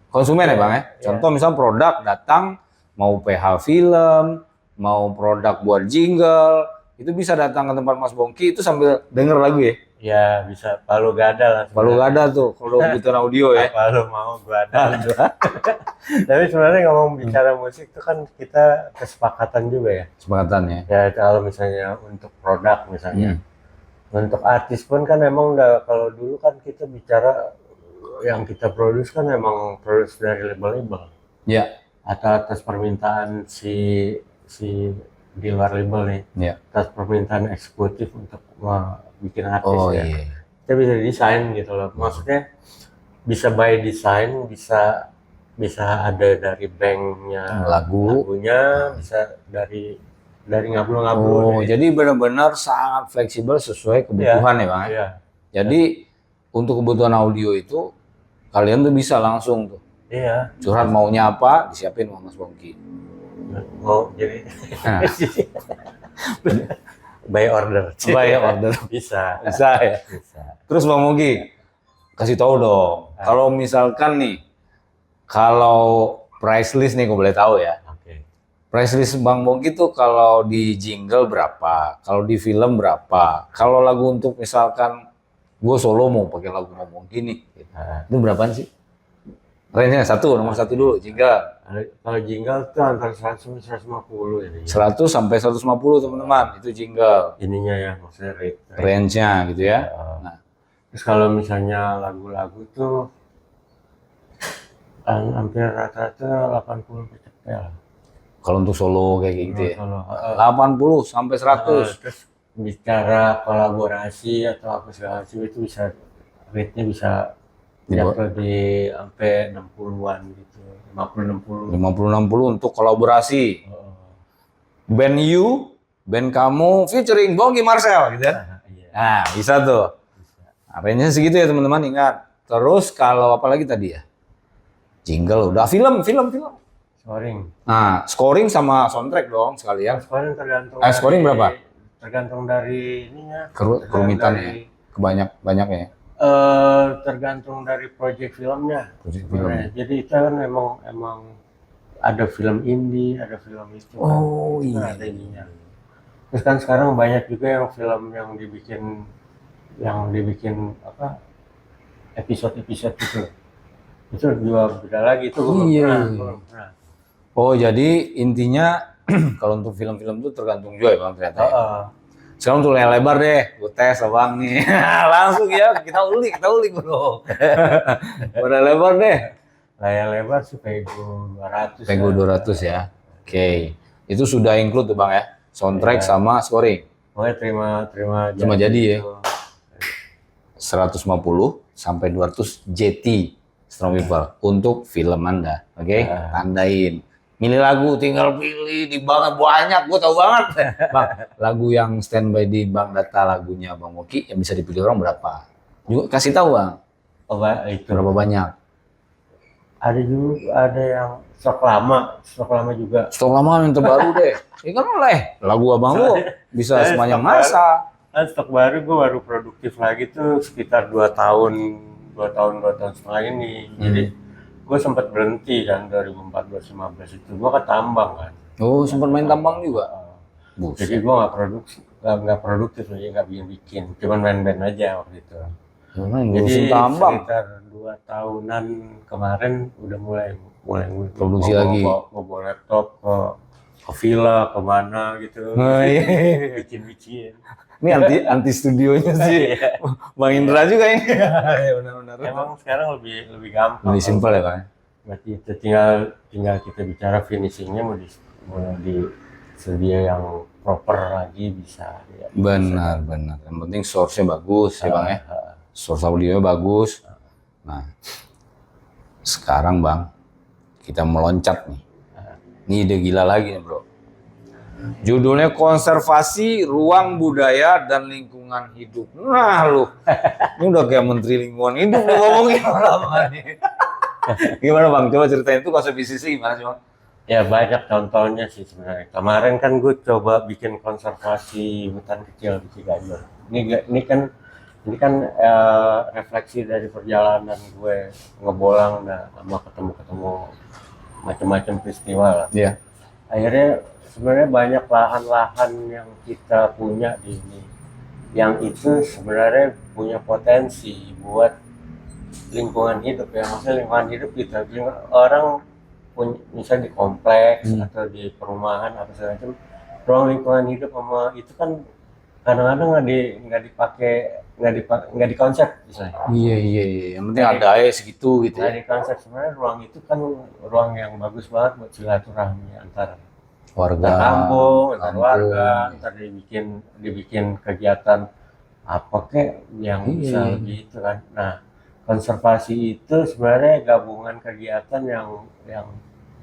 konsumen ya Bang ya. Contoh misalnya produk datang mau PH film, mau produk buat jingle, itu bisa datang ke tempat Mas Bongki itu sambil denger lagu ya. Ya bisa palu gada lah. Kalau nggak ada tuh, kalau butuh audio ya. Kalau mau gua ada. Tapi sebenarnya ngomong bicara musik itu kan kita kesepakatan juga ya. Kesepakatannya. Ya kalau misalnya untuk produk misalnya. Untuk artis pun kan emang udah, kalau dulu kan kita bicara yang kita produce kan emang produce dari label-label. Ya. Atau atas permintaan si di luar label nih. Ya. Atas permintaan eksekutif untuk bikin artis Oh ya. iya. Kita bisa desain gitu loh. Maksudnya bisa by design, bisa ada dari banknya lagunya, bisa dari ngablu-ngablu. Oh, jadi benar-benar sangat fleksibel sesuai kebutuhan ya Bang. Iya. Jadi untuk kebutuhan audio itu kalian tuh bisa langsung tuh Iya. Curhat maunya apa, disiapin sama Mas Bongki. Mau jadi Nah, by order. by order. Bisa. Bisa ya. Bisa. Terus Bang Bongki, kasih tahu dong. Kalau misalkan nih, kalau price list nih, gue boleh tahu ya. Oke. Price list Bang Bongki tuh kalau di jingle berapa, kalau di film berapa, kalau lagu untuk misalkan gue solo mau pakai lagu Bang Bongki nih, itu berapaan sih? Range-nya nomor satu dulu, jingle. Kalau jingle tuh antara 100 sampai 150 ya. 100 sampai 150 teman-teman, itu jingle. Ininya ya, maksudnya rate. Range-nya gitu ya. Nah, Terus kalau misalnya lagu-lagu tuh hampir rata-rata 80 lah. kalau untuk solo kayak gitu ya. Kalau 80 sampai 100. terus bicara kolaborasi atau apa segala macam itu bisa rate-nya bisa jatuh di sampai 60-an gitu. 50-60. 50-60 untuk kolaborasi. Band you, band kamu featuring Bongki Marcel gitu ya. Iya. Nah, bisa tuh. Nah, range-nya segitu ya teman-teman, ingat. Terus kalau apa lagi tadi ya? Jingle udah, film. Scoring. Nah, scoring sama soundtrack dong sekalian. Scoring tergantung. Scoring berapa? Tergantung dari ininya. Kerumitannya. Banyaknya. Tergantung dari proyek filmnya. Project film. Jadi itu kan emang ada film indie, ada film itu. Oh, iya. Ada ininya. Terus kan sekarang banyak juga yang film yang dibikin apa episode-episode gitu. Itu juga beda lagi itu. Iya. Belum pernah. Oh, jadi intinya kalau untuk film-film itu tergantung juga ya Bang ternyata. Ya? Sekarang untuk layar lebar deh, gue tes Abang nih. Langsung ya, kita ulik bro. Layar lebar deh. Layar lebar sih Pego 200. Pego 200 ya. Oke. Itu sudah include tuh Bang ya. Soundtrack sama scoring. Pokoknya Terima jadi ya. gitu. 150 sampai 200 JT Strong People untuk film Anda. Oke? Tandain. Milih lagu, tinggal pilih di banyak, gue tahu banget. Bang, lagu yang standby di bank data lagunya Bang Bongki yang bisa dipilih orang berapa? Juga kasih tahu Bang. Itu Berapa banyak? ada juga ada yang stok lama juga. Stok lama yang terbaru deh. Ini kan lagu abang lu bisa sepanjang masa. Kan stok baru gue baru produktif lagi tuh sekitar 2 tahun setengah ini. Jadi gue sempat berhenti kan 2014-15 itu gue ke tambang kan. Oh, sempat main tambang juga. Jadi gue nggak produktif lagi, nggak bikin, cuman main band aja waktu itu. Jadi tambang. sekitar 2 tahunan kemarin udah mulai Produksi lagi. Mau bawa laptop ke villa kemana gitu. Oh, iya. Bikin. Ini anti studionya sih. Bang Indra juga ini. Ya benar-benar. Emang sekarang lebih gampang. Lebih simpel ya, Pak. Berarti itu tinggal kita bicara finishingnya mau di studio yang proper lagi bisa. Ya, benar. Yang penting source-nya bagus ya, Bang ya. Source audio-nya bagus. Nah, sekarang Bang, kita meloncat nih. Ini ide gila lagi nih, Bro. Judulnya konservasi ruang budaya dan lingkungan hidup. Nah lu, ini udah kayak Menteri Lingkungan Hidup lu ngomongin apa nih? Gimana Bang? Coba ceritain itu konservasi gimana sih Bang? Ya banyak contohnya sih sebenarnya. Kemarin kan gue coba bikin konservasi hutan kecil di Ciganjur. Ini kan refleksi dari perjalanan gue ngebolang sama ketemu macam-macam peristiwa lah. Iya. Akhirnya sebenarnya banyak lahan-lahan yang kita punya di ini, yang itu sebenarnya punya potensi buat lingkungan hidup ya. Maksudnya lingkungan hidup kita, orang punya, misalnya di kompleks atau di perumahan atau segala macam, ruang lingkungan hidup sama itu kan kadang-kadang nggak dikonsep misalnya. Iya. Yang penting ada aja segitu gitu Nggak ya. dikonsep, sebenarnya ruang itu kan ruang yang bagus banget buat silaturahmi antar Warga kampung, antar warga, antar dibikin kegiatan apa kek yang bisa gitu kan. Nah, konservasi itu sebenarnya gabungan kegiatan yang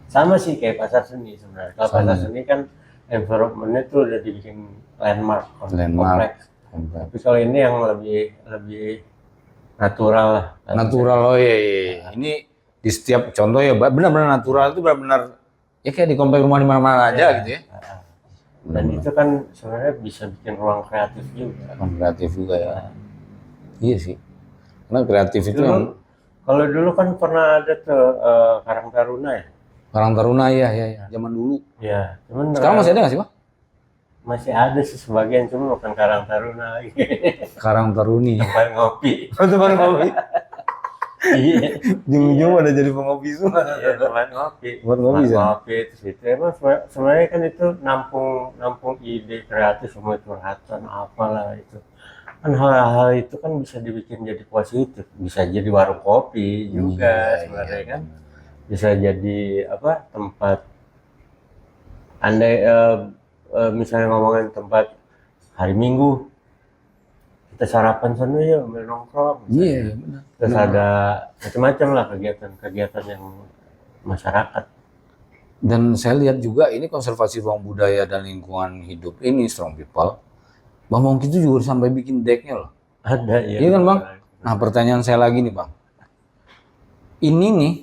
sama sih kayak pasar seni sebenarnya. Kalau pasar seni kan environment-nya tuh udah dibikin landmark. Kompleks. Tapi kalau ini yang lebih natural lah. Natural, oh iya. Ini di setiap contoh ya benar-benar natural itu benar-benar ya kayak di komplek rumah di mana-mana aja gitu ya. Dan itu kan sebenarnya bisa bikin ruang kreatif juga. Ruang kreatif juga ya. Iya sih. Karena kreatif itu Dulu, yang kalau dulu kan pernah ada tuh Karang Taruna ya. Karang Taruna ya zaman dulu. Ya, cuman Sekarang masih ada nggak sih Pak? masih ada sih sebagian, cuma bukan Karang Taruna lagi. Karang Taruni. Tempat ngopi. Teman ngopi. Iya. Jujur ada jadi pengopi semua. Iya, tempat ngopi. Tempat ngopi, San. Ngopi terus itu emang sebenarnya kan itu nampung ide kreatif, semua curhatan apalah itu. Kan hal-hal itu kan bisa dibikin jadi positif, bisa jadi warung kopi juga sebenarnya kan. Bisa jadi apa tempat andai misalnya ngomongin tempat hari Minggu kita sarapan sana ya nongkrong. Iya benar. Terus ada macam-macam lah kegiatan-kegiatan yang masyarakat. Dan saya lihat juga ini konservasi ruang budaya dan lingkungan hidup ini Strong People. Bang Mongki itu juga sampai bikin decknya loh. Ada ya. Iya kan Bang? Nah pertanyaan saya lagi nih Bang. Ini nih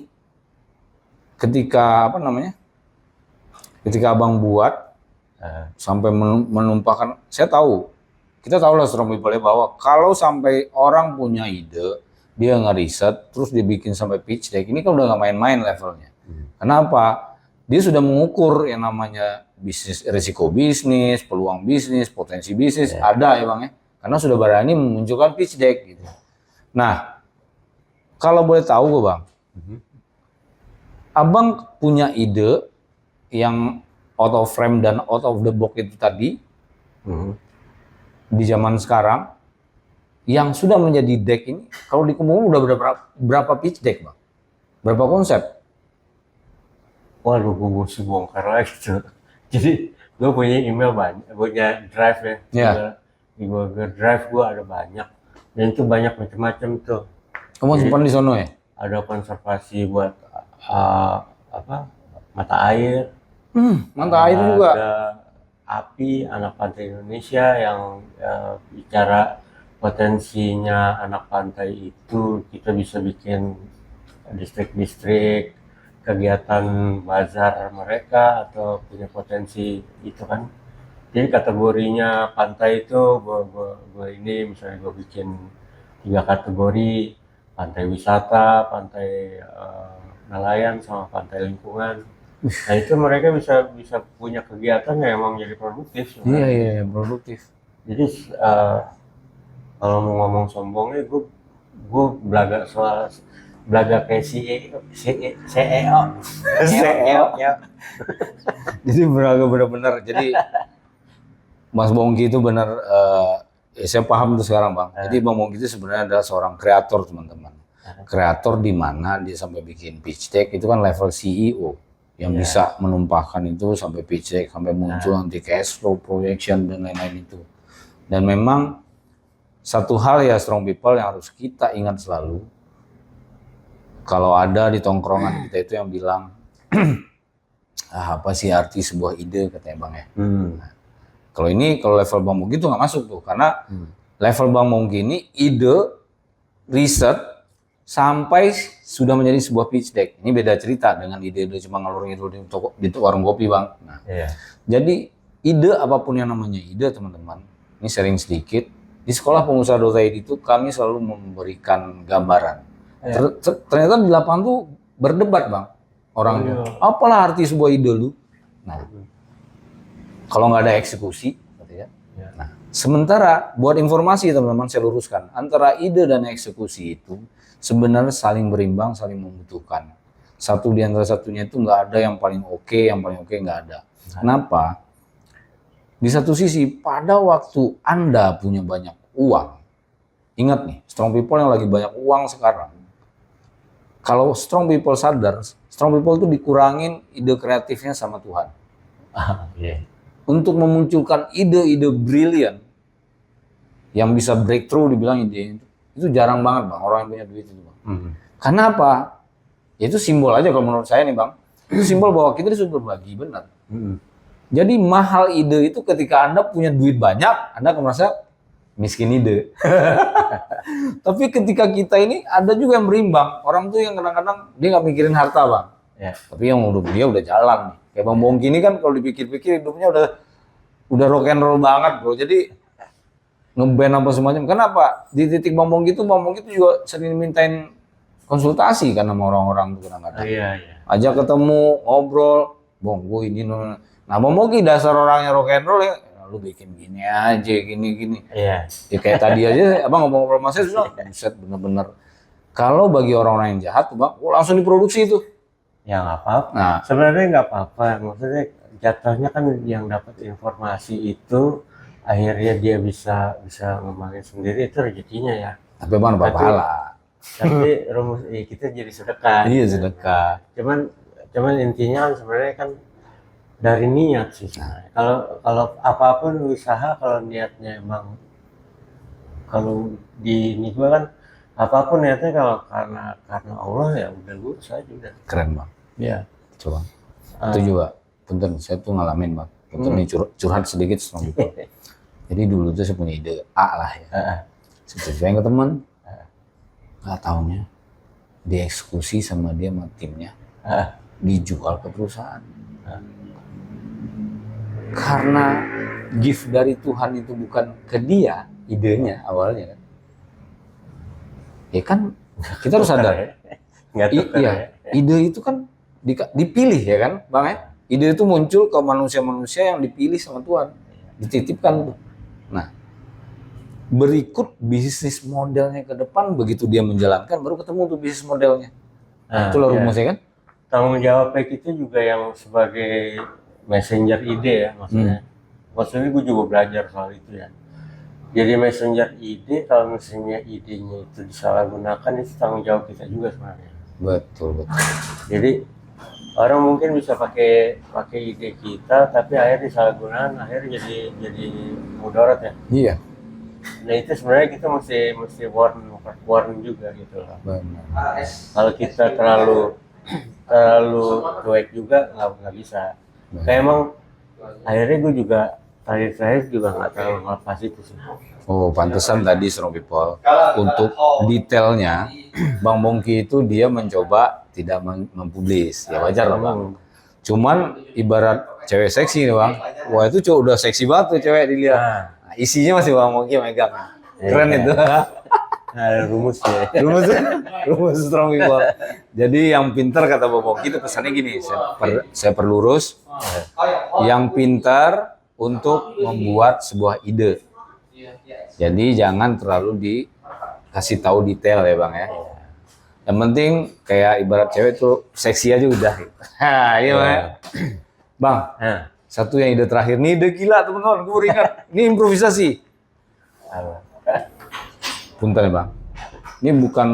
ketika apa namanya? Ketika Abang buat sampai menumpahkan, saya tahu, kita tahu lah Strong People bahwa kalau sampai orang punya ide, dia ngeriset, terus dia bikin sampai pitch deck, ini kan udah nggak main-main levelnya. Kenapa? Dia sudah mengukur yang namanya bisnis, risiko bisnis, peluang bisnis, potensi bisnis, ada ya Bang ya. Karena sudah berani memunculkan pitch deck gitu. Nah, kalau boleh tahu gue Bang, Abang punya ide yang out of frame dan out of the box itu tadi, di zaman sekarang, yang sudah menjadi deck ini, kalau dikumpulkan udah berapa pitch deck Bang? Berapa konsep? Waduh, gue mesti bongkar lagi tuh. Jadi gue punya email banyak, punya drive ya. Yeah. Di Google Drive gue ada banyak, dan itu banyak macam-macam tuh. Kamu simpan di sono ya? Ada konservasi buat apa mata air. Mantap itu juga. Ada API, Anak Pantai Indonesia, yang bicara potensinya anak pantai itu kita bisa bikin distrik-distrik, kegiatan bazar mereka atau punya potensi itu kan. Jadi kategorinya pantai itu gue ini misalnya gue bikin 3 kategori: pantai wisata, pantai nelayan, sama pantai lingkungan. Nah itu mereka bisa punya kegiatan yang emang jadi produktif. Iya produktif. Jadi kalau mau ngomong sombongnya, gue belaga kayak CEO. Jadi benar-benar. Jadi Mas Mongki itu benar, ya saya paham itu sekarang Bang. Jadi Bang Mongki itu sebenarnya adalah seorang kreator teman-teman. Kreator di mana dia sampai bikin pitch deck itu kan level CEO yang bisa menumpahkan itu sampai pitch deck, sampai muncul nanti cash flow projection dan lain-lain itu. Dan memang satu hal ya Strong People yang harus kita ingat selalu, kalau ada di tongkrongan kita itu yang bilang apa sih arti sebuah ide, katanya Bang ya. Nah, kalau level Bang Mongki itu nggak masuk tuh, karena level Bang Mongki ini ide, riset, sampai sudah menjadi sebuah pitch deck. Ini beda cerita dengan ide-ide cuma ngalur-ngidul di warung kopi Bang. Nah, jadi ide apapun yang namanya ide teman-teman, ini sharing sedikit. Di sekolah pengusaha.id itu kami selalu memberikan gambaran. Ternyata di lapangan tuh berdebat Bang. Orang apalah arti sebuah ide lu? Nah, kalau nggak ada eksekusi, gitu ya. Nah, sementara buat informasi teman-teman saya luruskan, antara ide dan eksekusi itu sebenarnya saling berimbang, saling membutuhkan. Satu di antara satunya itu nggak ada yang paling oke, nggak ada. Kenapa? Di satu sisi, pada waktu Anda punya banyak uang, ingat nih, Strong People yang lagi banyak uang sekarang, kalau Strong People sadar, Strong People itu dikurangin ide kreatifnya sama Tuhan. Untuk memunculkan ide-ide brilian yang bisa breakthrough, dibilang ide itu jarang banget Bang, orang yang punya duit itu Bang. Kenapa? Ya itu simbol aja kalau menurut saya nih Bang. Itu simbol bahwa kita disuruh berbagi, benar. Jadi mahal ide itu ketika Anda punya duit banyak, Anda akan merasa miskin ide. Tapi ketika kita ini ada juga yang berimbang. Orang tuh yang kadang-kadang dia nggak mikirin harta bang. Ya. Tapi yang dia udah jalan nih. Kayak Bang Bongki ini kan kalau dipikir-pikir hidupnya udah rock and roll banget bro. Jadi ngeband apa semacam. Kenapa? Di titik Bang Bongki tuh juga sering mintain konsultasi kan sama orang-orang tuh kadang-kadang. Iya. Ajak ketemu, ngobrol, Bong, gue ini. Nah, Bang Bongki dasar orangnya rock and roll ya, lu bikin gini aja, gini. Iya. Ya kayak tadi aja, abang ngobrol sama saya, buset bener-bener. Kalau bagi orang-orang yang jahat tuh bang, langsung diproduksi itu. Ya nggak apa-apa. Nah, sebenarnya nggak apa-apa. Maksudnya jatuhnya kan yang dapat informasi itu akhirnya dia bisa ngembangin sendiri, itu rezekinya ya. tapi bang dapat pahala. Tapi rumus kita jadi sedekah. Iya sedekah. Cuman intinya kan sebenarnya kan dari niat sih. Kalau apapun usaha, kalau niatnya emang, kalau di ini gua kan apapun niatnya kalau karena Allah ya udah lurus aja udah. Keren bang. Iya. Coba. Itu juga. Punten, saya tuh ngalamin bang. Punten nih curhat sedikit sama gitu. Jadi dulu tuh saya punya ide A lah ya. Saya ceritain ke teman. Nggak taunya dieksekusi sama dia sama timnya. Dijual ke perusahaan. Karena gift dari Tuhan itu bukan ke dia, idenya awalnya kan. Ya kan kita harus sadar. Iya, ide itu kan dipilih ya kan, Bang ya. Ide itu muncul ke manusia-manusia yang dipilih sama Tuhan, dititipkan tuh. Nah, berikut bisnis modelnya ke depan, begitu dia menjalankan baru ketemu tuh bisnis modelnya. Itulah rumusnya kan. Tanggung jawab kita juga yang sebagai messenger ide ya maksudnya. Maksudnya gue juga belajar soal itu ya. Jadi messenger ide, kalau misalnya idenya itu disalahgunakan, itu tanggung jawab kita juga sebenarnya. Betul. Jadi orang mungkin bisa pakai ide kita, tapi akhirnya disalahgunakan, akhirnya jadi mudarat ya. Iya. Nah itu sebenarnya kita mesti warn juga gitu loh. Benar. Kalau kita terlalu cuek juga nggak bisa. Kayak emang akhirnya gue juga terakhir juga nggak terlalu ngelepas itu sih. Oh, pantesan tadi Strong People untuk detailnya Bang Bongki itu dia mencoba tidak mempublis. Ya wajar lah Bang. Cuman ibarat cewek seksi nih Bang. Wah itu udah seksi banget tuh cewek dilihat. Nah, isinya masih Bang Bongki megang. Keren itu. Ada rumusnya. Rumus Strong People. Jadi yang pintar kata Bang Bongki itu pesannya gini, saya perlurus. Yang pintar untuk membuat sebuah ide. Jadi jangan terlalu dikasih tahu detail ya Bang ya. Yang penting kayak ibarat cewek tuh seksi aja udah. Iya Bang. Bang, satu yang ide terakhir nih, ide gila teman-teman, gue baru ingat. Ini improvisasi. Punten ya Bang. Ini bukan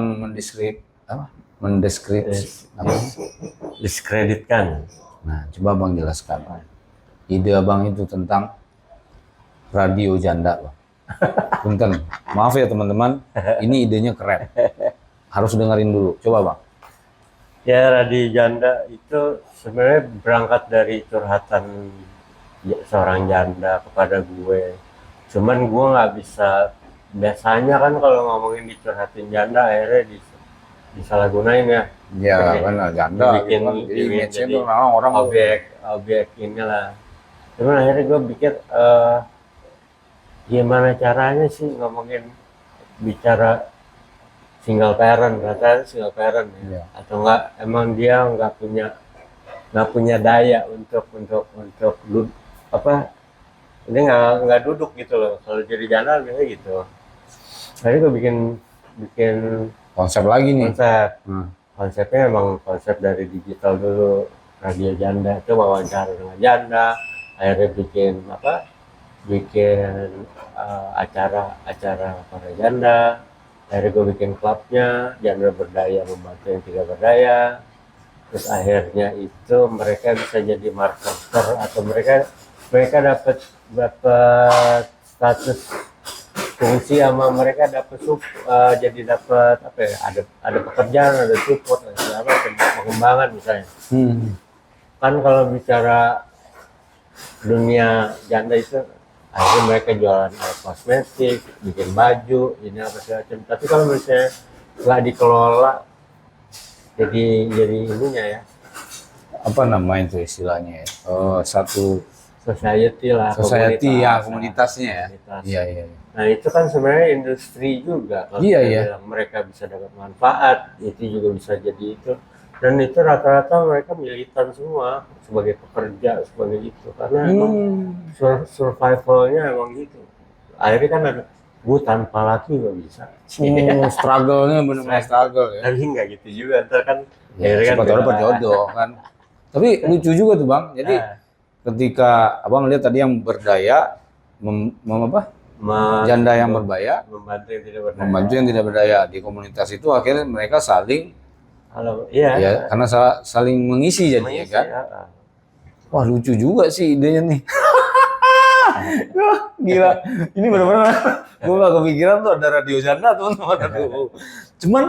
Diskreditkan. Nah, coba Bang jelaskan. Ide Abang itu tentang radio janda Bang. Punten, maaf ya teman-teman, ini idenya keren. Harus dengerin dulu, coba Bang. Ya radio janda itu sebenarnya berangkat dari curhatan seorang janda kepada gue. Cuman gue nggak bisa, biasanya kan kalau ngomongin dicurhatin janda akhirnya disalahgunain ya. Iya benar, janda. Jadi orang objek inilah. Cuman akhirnya gue pikir gimana caranya sih ngomongin bicara single parent, katanya single parent ya. Atau enggak emang dia nggak punya daya untuk ini nggak duduk gitu loh. Kalau jadi janda biasanya gitu. Jadi gue bikin konsep lagi nih. Konsepnya emang konsep dari digital dulu, radio janda itu wawancara dengan janda, akhirnya bikin acara para janda, akhirnya gue bikin klubnya janda berdaya membantu yang tidak berdaya, terus akhirnya itu mereka bisa jadi marketer atau mereka dapat status fungsi sama mereka jadi dapat ada pekerjaan, ada support, ada pengembangan misalnya. Kan kalau bicara dunia janda itu Akhirnya mereka jualan kosmetik, bikin baju, ini apa segala macam. Tapi kalau misalnya nggak dikelola, jadi ininya ya, Apa nama itu istilahnya? Satu society lah, society ya, komunitas. komunitasnya ya. Komunitas. Iya, iya. Nah itu kan sebenarnya industri juga. Kalau Iya, kita iya. bilang mereka bisa dapat manfaat, itu juga bisa jadi itu. Dan itu rata-rata mereka militan semua sebagai pekerja, sebagai itu. Karena emang survivalnya emang gitu. Akhirnya kan ada, gue tanpa laki nggak bisa. Struggle-nya benar-benar struggle ya. Tapi nggak gitu juga, ntar kan. Ya, akhirnya siapa tahu beda. dapat jodoh kan. Tapi lucu juga tuh Bang. Jadi Nah, ketika Abang lihat tadi yang berdaya, apa? Janda yang berbaya, membantu yang tidak berdaya. membantu yang tidak berdaya di komunitas itu akhirnya mereka saling Kalau iya, ya karena saling mengisi jadinya mengisi, kan. ya. Wah lucu juga sih idenya nih. Wah, gila. Ini benar-benar gue gak kepikiran tuh ada radio janda teman-teman. Aduh. Cuman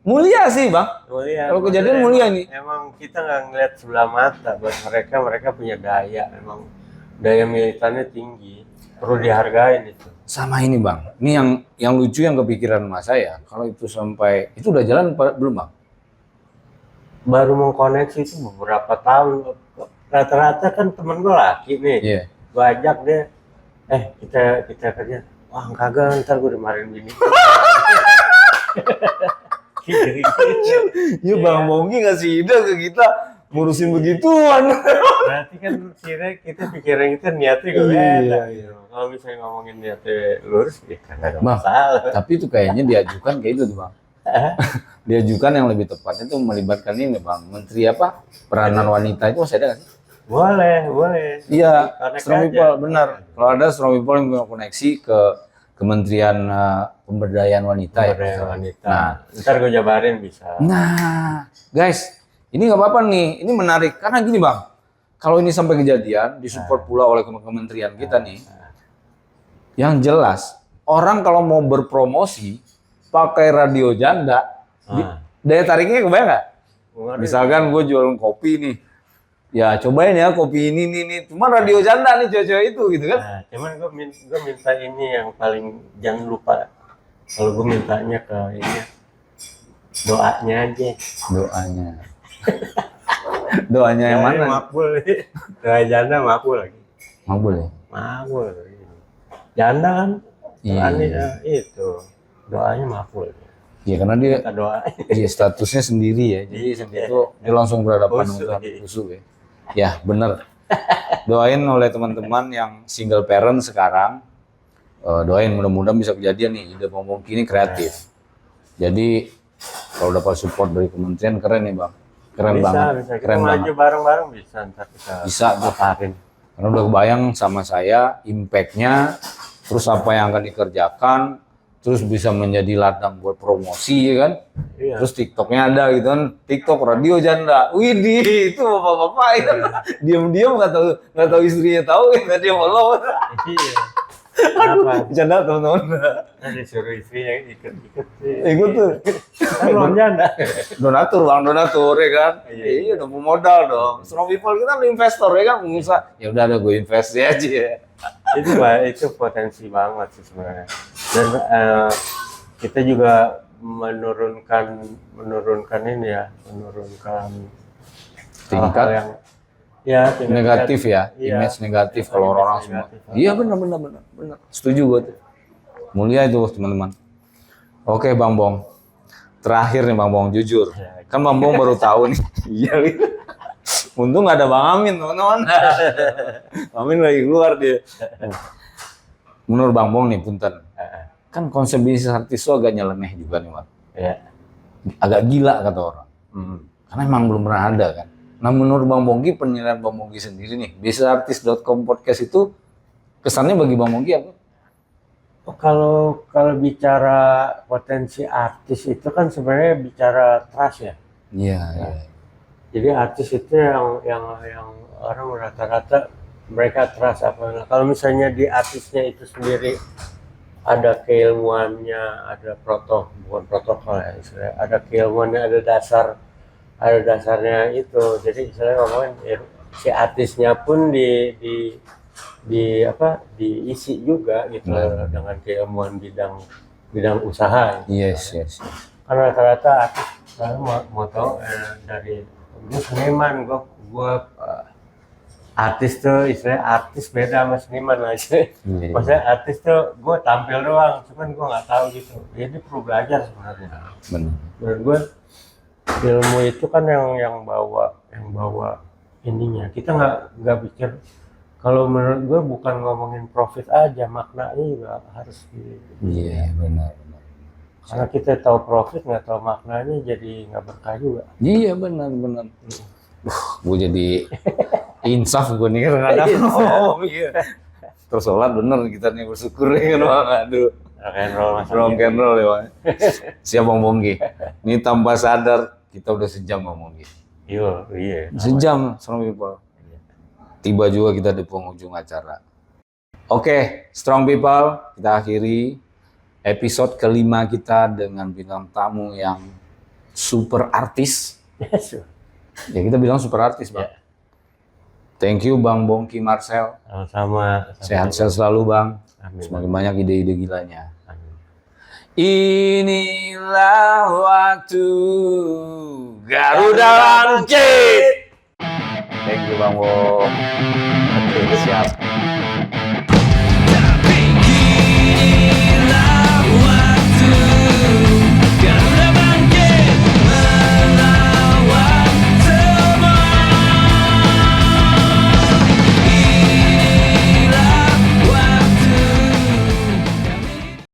mulia sih Bang. Mulia, Kalau kejadian maksudnya mulia emang- ini. Emang kita nggak ngeliat sebelah mata. Buat mereka punya daya. Emang daya militannya tinggi. Perlu dihargain itu. Sama ini Bang. Ini yang lucu yang kepikiran mas saya. Kalau itu sampai itu udah jalan belum Bang? Baru mengkoneksi itu beberapa tahun. Rata-rata kan temen gue laki nih. Iya. Gue ajak dia. Kita kerja. Wah kagak ntar gue dimarahin bini. Jadi Iya Bang Bongki ngasih ide ke kita ngurusin begituan. berarti kan kira kita pikiran kita niatnya gak beda. Iya, Gitu. Kalau misalnya ngomongin niatnya lurus, ya kan ada Bang, masalah. tapi itu kayaknya diajukan kayak itu tuh Bang. Diajukan yang lebih tepatnya itu melibatkan ini Bang. Menteri apa? Peranan wanita itu masih ada nggak sih? Boleh. Iya, Connect Strong aja. People benar. Kalau ada Strong People yang punya koneksi ke Kementerian Pemberdayaan Wanita ya. Pemberdayaan wanita. Nah, Ntar gue jabarin bisa. Nah, guys, ini nggak apa-apa nih. Ini menarik karena gini bang. Kalau ini sampai kejadian, disupport pula oleh kementerian kita nih. Yang jelas, orang kalau mau berpromosi pakai radio janda, daya tariknya kebayang nggak? Misalkan gue jualan kopi nih, ya cobain ya kopi ini nih. Cuma radio janda nih cewek-cewek itu gitu kan? Nah, cuman gue minta ini yang paling jangan lupa. Kalau gue mintanya ke ini doanya aja. Doanya. Doanya yang mana? Makbul. Doa janda makbul lagi. Makbul ya? Makbul. Janda kan? Iya. Itu doanya makbul. Ya karena dia Kita doa. dia statusnya sendiri ya. Jadi itu dia langsung berhadapan Khusus, dengan iya. khusus ya. Ya benar. Doain oleh teman-teman yang single parent sekarang. Doain mudah-mudahan bisa kejadian nih. Ide Bang Bongki ini kreatif. Jadi kalau dapat support dari kementerian keren nih bang. Keren Bisa. banget. Kita Keren maju banget. bareng-bareng bisa. Ntar kita Bisa tuh. paparin. Karena udah kebayang sama saya impact-nya, terus apa yang akan dikerjakan, terus bisa menjadi ladang buat promosi ya kan. Iya. Terus TikToknya ada gitu kan, TikTok radio janda. Widih, itu bapak-bapak ya. Diam-diam nggak tahu istrinya tahu ya dia follow. Iya. Aduh, Apa? janda teman-teman. Nanti suruh istrinya ikut. Ikut tuh. Kan belum janda. Donatur bang, donatur ya kan. Iya. Iya, udah mau modal dong. Strong people kita kan investor ya kan, pengusaha. Ya udah ada gue invest aja ya. itu potensi banget sih sebenarnya. Dan kita juga menurunkan ini ya, menurunkan Tingkat hal-hal yang ya tingkat negatif ya, iya. image negatif kalau Image orang-orang semua. negatif. Iya benar. Setuju gue tuh. Mulia itu teman-teman. Oke Bang Bong. Terakhir nih Bang Bong jujur. Kan Bang Bong baru tahu nih. Iya gitu. Untung nggak ada Bang Amin teman-teman. Amin lagi keluar dia. Menurut Bang Bong nih punten. Kan konsep bisnis artis itu agak nyeleneh juga nih Bang. Ya. Agak gila kata orang. Karena emang belum pernah ada kan. Nah menurut Bang Bongki, penilaian Bang Bongki sendiri nih, bisnisartis.com podcast itu kesannya bagi Bang Bongki apa? Oh, kalau bicara potensi artis itu kan sebenarnya bicara trust ya. Iya. Jadi artis itu yang orang rata-rata mereka trust apa. Nah, kalau misalnya di artisnya itu sendiri ada keilmuannya, ada bukan protokol ya, istilahnya, ada keilmuannya, ada dasarnya itu. Jadi istilahnya ngomongin si artisnya pun diisi juga gitu dengan keilmuan bidang usaha. Yes. Karena rata-rata artis sekarang mau tahu dari gue seniman, gue artis tuh istilahnya artis beda sama seniman lah. Maksudnya artis tuh gue tampil doang, cuman gue nggak tahu gitu. Jadi perlu belajar sebenarnya. Benar. Menurut gue ilmu itu kan yang bawa ininya. Kita nggak pikir. Kalau menurut gue bukan ngomongin profit aja, maknanya juga harus Iya, benar. Karena kita tahu profit nggak tahu maknanya jadi nggak berkah juga. Iya, benar. Gue jadi insaf gue nih kadang-kadang. Oh iya. Terus sholat bener kita nih bersyukur ya kan Bang. Aduh. Rock and roll ya Bang. Siap Bang Bonggi. Ini tanpa sadar kita udah sejam Bang Bonggi. Iya. Sejam Strong People. Tiba juga kita di penghujung acara. Oke, Strong People, kita akhiri episode kelima kita dengan bintang tamu yang super artis. Ya kita bilang super artis Bang. Thank you Bang Bongki Marcel. Sama. Sehat-sehat selalu Bang. Amin. Semakin banyak ide-ide gilanya. Amin. Inilah waktu Garuda Bangkit. Thank you Bang Bong. Siap.